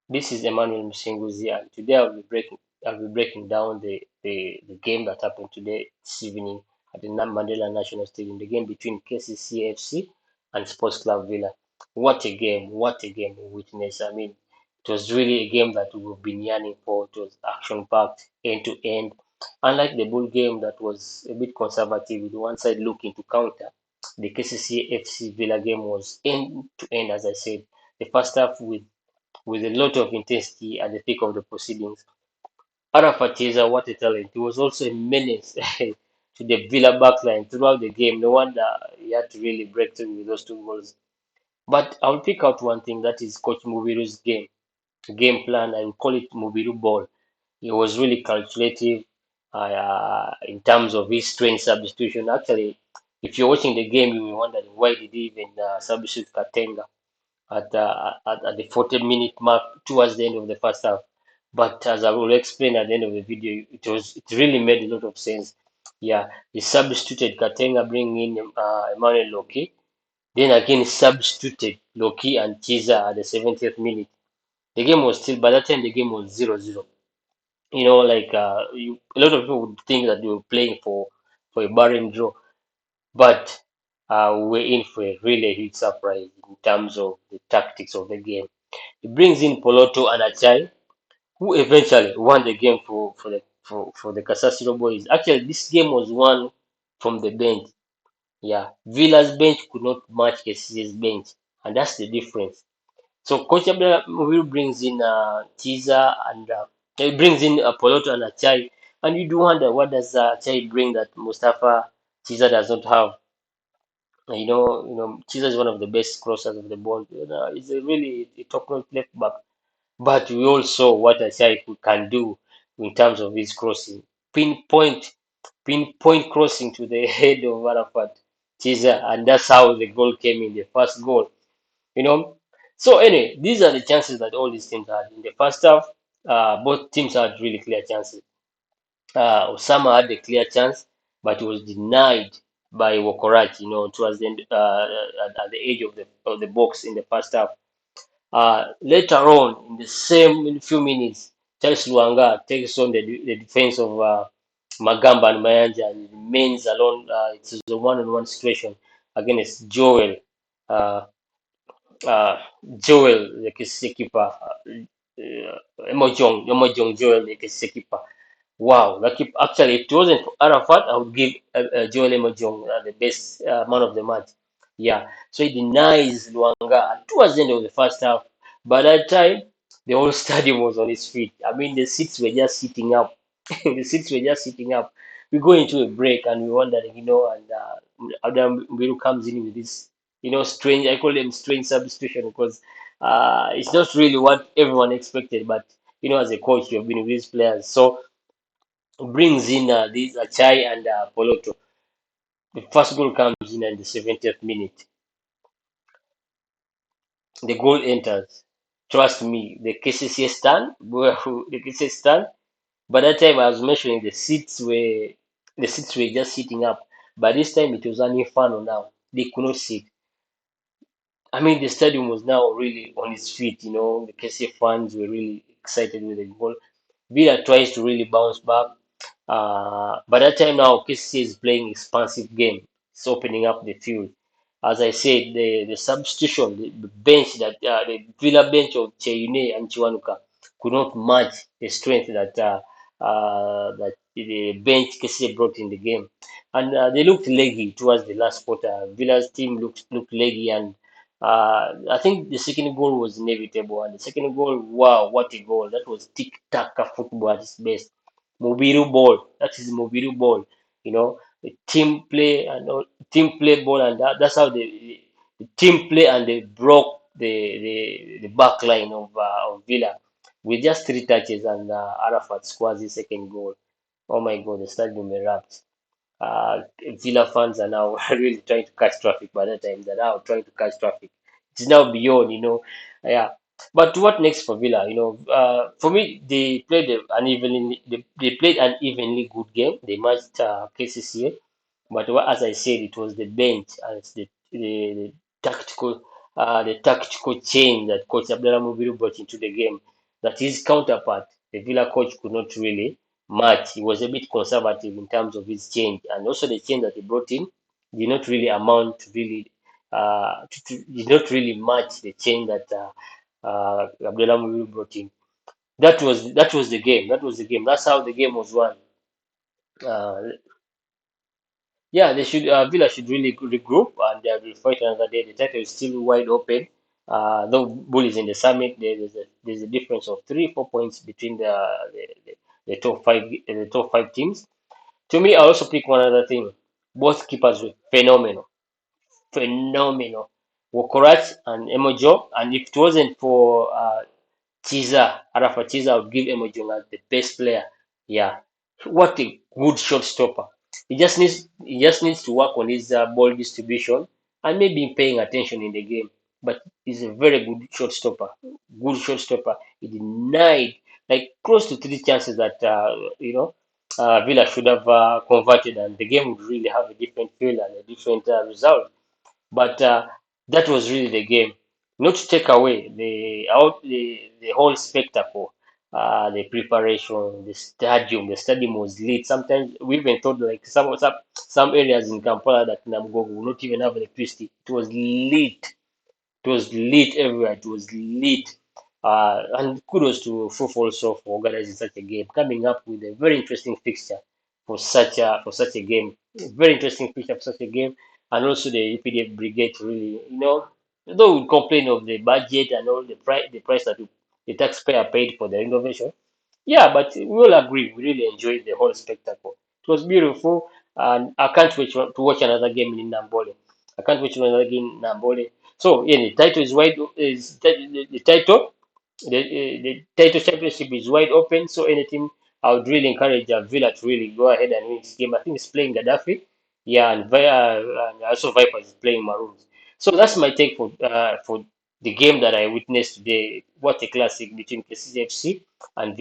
This is Emmanuel Musinguzi, and today I'll be breaking down the game that happened today this evening at the Mandela National Stadium, the game between KCC A FC and Sports Club Villa. What a game! What a game we witnessed. I mean, it was really a game that we've been yearning for. It was action-packed, end to end. Unlike the Bull game that was a bit conservative, with one side looking to counter, the KCC FC Villa game was end to end, as I said. The first half with a lot of intensity at the peak of the proceedings. Arafat Chiesa, what a talent. He was also a menace to the Villa backline throughout the game. No wonder he had to really break through with those two goals. But I'll pick out one thing, that is Coach Mubiru's game plan. I will call it Mubiru ball. He was really calculative in terms of his strength substitution. Actually, if you're watching the game, you will wonder why did he even substitute Katenga at the 40-minute mark towards the end of the first half. But as I will explain at the end of the video, it really made a lot of sense. Yeah, he substituted Katenga, bringing in Emmanuel Loki. Then again, he substituted Loki and Chiza at the 70th minute. The game was still, by that time, the game was 0-0. Like a lot of people would think that they were playing for a barren draw, but we're in for a really huge surprise in terms of the tactics of the game. He brings in Poloto and Achai, who eventually won the game for the Casasiro boys. Actually, this game was won from the bench. Yeah, Villa's bench could not match KCC's bench, and that's the difference. So Coach Abdul brings in Tiza and he brings in Poloto and Achai, and you do wonder what does Achai bring that Mustafa Tiza does not have. Chiesa is one of the best crossers of the ball. He's a really a top-notch left back. But we all saw what Asai can do in terms of his crossing. Pinpoint, pinpoint crossing to the head of Arafat Chiesa, and that's how the goal came in, the first goal. You know. So anyway, these are the chances that all these teams had in the first half. Both teams had really clear chances. Osama had a clear chance, but was denied by Wokorach, towards the end, at the edge of the box in the first half. Later on, in the same few minutes, Charles Luanga takes on the defense of Magamba and Mayanja and remains alone. It's a one-on-one situation against uh, uh, Joel, the KCC keeper, Emojong Joel, the KCC keeper. Wow, like if actually if it wasn't for Arafat, I would give Joel Emojong the best man of the match. Yeah, so he denies Luanga towards the end of the first half. By that time, the whole stadium was on its feet. I mean, the seats were just sitting up. The seats were just sitting up. We go into a break and we wonder, and Adam Mbiru comes in with this, strange. I call them strange substitution because it's not really what everyone expected. But as a coach, you've been with these players, so brings in these Achai and Poloto. The first goal comes in at the 70th minute. The goal enters. Trust me, the KCC stand, the KCC stand. By that time, I was mentioning the seats were just sitting up. By this time, it was an inferno now. They could not sit. I mean, the stadium was now really on its feet. The KCC fans were really excited with the goal. Villa tries to really bounce back. By that time now, KCC is playing expansive game. It's opening up the field. As I said, the substitution, the bench the Villa bench of Cheyune and Chiwanuka could not match the strength that the bench KCC brought in the game, and they looked leggy towards the last quarter. Villa's team looked leggy, and I think the second goal was inevitable. And the second goal, wow, what a goal! That was tic-tac football at its best. Mobiru ball. That is Mobiru ball. The team play and team play ball, and that's how the team play, and they broke the back line of Villa with just three touches, and Arafat scores his second goal. Oh my God, the stadium erupts. Uh, Villa fans are now really trying to catch traffic by the time. They're now trying to catch traffic. It's now beyond. Yeah. But what next for Villa? For me, they played an evenly good game. They matched KCCA, but as I said, it was the bench and it's the tactical change that Coach Abdullah Mubiru brought into the game. that his counterpart, the Villa coach, could not really match. He was a bit conservative in terms of his change, and also the change that he brought in did not really amount to really did not really match the change that Abdullah Mulu brought in. That was the game. That was the game. That's how the game was won. Uh, yeah, they should. Villa should really regroup and they will fight another day. The title is still wide open. Though Bull is in the summit, there's a difference of 3, 4 points between the top five teams. To me, I also pick one other thing. Both keepers were phenomenal, phenomenal. Wokorat and Emojo, and if it wasn't for Chiza, Arafa Chiza, I would give Emojong as the best player. Yeah, what a good shot stopper. He just needs to work on his ball distribution and maybe paying attention in the game. But he's a very good shot stopper. Good shot stopper. He denied like close to 3 chances that Villa should have converted, and the game would really have a different feel and a different result. But that was really the game. Not to take away the whole spectacle, the preparation, the stadium. The stadium was lit. Sometimes we even thought like some areas in Kampala that Namboole will not even have electricity. It was lit. It was lit everywhere. It was lit. And kudos to FUF also for organizing such a game, coming up with a very interesting fixture for such a game. Very interesting fixture for such a game, and also the EPDF brigade really, though we complain of the budget and all the price that the taxpayer paid for the renovation. Yeah, but we all agree we really enjoyed the whole spectacle. It was beautiful, and I can't wait to watch another game in Namboole. I can't wait to watch another game in Namboole. So yeah, the title is wide. Is the title? The title championship is wide open. So anything, I would really encourage Villa to really go ahead and win this game. I think it's playing Gaddafi. Yeah, and also Vipers is playing Maroons. So that's my take for the game that I witnessed today. What a classic between KCC FC and